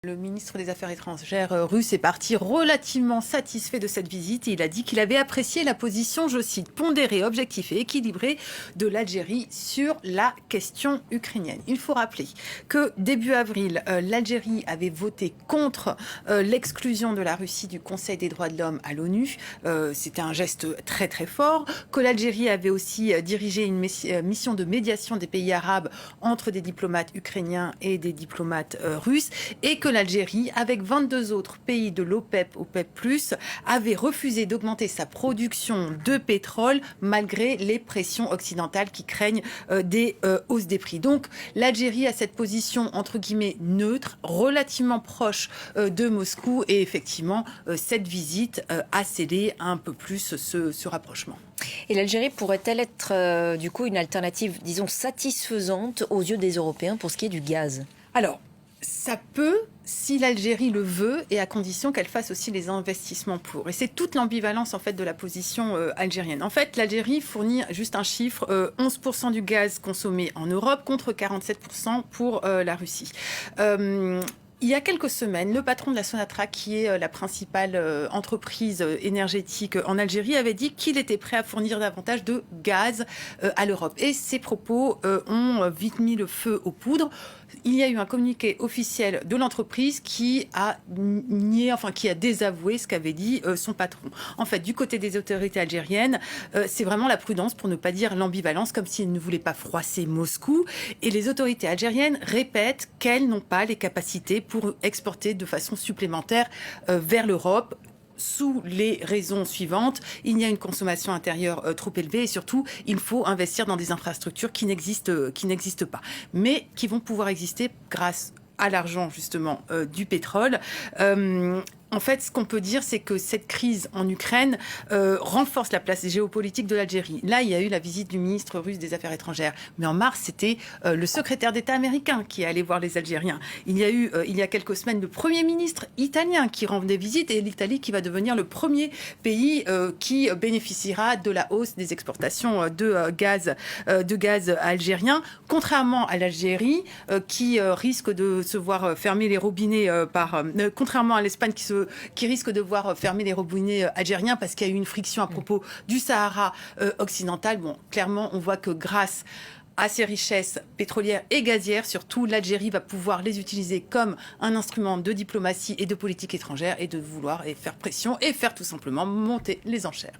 Le ministre des Affaires étrangères russe est parti relativement satisfait de cette visite et il a dit qu'il avait apprécié la position, je cite, pondérée, objective et équilibrée de l'Algérie sur la question ukrainienne. Il faut rappeler que début avril, l'Algérie avait voté contre l'exclusion de la Russie du Conseil des droits de l'homme à l'ONU. C'était un geste très très fort. Que l'Algérie avait aussi dirigé une mission de médiation des pays arabes entre des diplomates ukrainiens et des diplomates russes et que l'Algérie, avec 22 autres pays de l'OPEP, OPEP+, avait refusé d'augmenter sa production de pétrole malgré les pressions occidentales qui craignent des hausses des prix. Donc l'Algérie a cette position entre guillemets neutre, relativement proche de Moscou et effectivement cette visite a scellé un peu plus ce rapprochement. Et l'Algérie pourrait-elle être du coup une alternative, disons, satisfaisante aux yeux des Européens pour ce qui est du gaz ? Alors, ça peut, si l'Algérie le veut, et à condition qu'elle fasse aussi les investissements pour. Et c'est toute l'ambivalence en fait de la position algérienne. En fait, l'Algérie fournit juste un chiffre 11% du gaz consommé en Europe contre 47% pour la Russie. Il y a quelques semaines, le patron de la Sonatrach, qui est la principale entreprise énergétique en Algérie, avait dit qu'il était prêt à fournir davantage de gaz à l'Europe. Et ces propos ont vite mis le feu aux poudres. Il y a eu un communiqué officiel de l'entreprise qui a nié, enfin qui a désavoué ce qu'avait dit son patron. En fait, du côté des autorités algériennes, c'est vraiment la prudence, pour ne pas dire l'ambivalence, comme si elles ne voulaient pas froisser Moscou. Et les autorités algériennes répètent qu'elles n'ont pas les capacités pour exporter de façon supplémentaire vers l'Europe, sous les raisons suivantes. Il y a une consommation intérieure trop élevée et surtout, il faut investir dans des infrastructures qui n'existent pas, mais qui vont pouvoir exister grâce à l'argent justement du pétrole. En fait, ce qu'on peut dire, c'est que cette crise en Ukraine renforce la place géopolitique de l'Algérie. Là, il y a eu la visite du ministre russe des Affaires étrangères. Mais en mars, c'était le secrétaire d'État américain qui est allé voir les Algériens. Il y a eu, il y a quelques semaines, le Premier ministre italien qui rend des visites et l'Italie qui va devenir le premier pays qui bénéficiera de la hausse des exportations de gaz algérien. Contrairement à l'Algérie qui risque de se voir fermer les robinets contrairement à l'Espagne qui risque de voir fermer les robinets algériens parce qu'il y a eu une friction à propos du Sahara occidental. Bon, clairement, on voit que grâce à ces richesses pétrolières et gazières, surtout, l'Algérie va pouvoir les utiliser comme un instrument de diplomatie et de politique étrangère et de vouloir faire pression et faire tout simplement monter les enchères.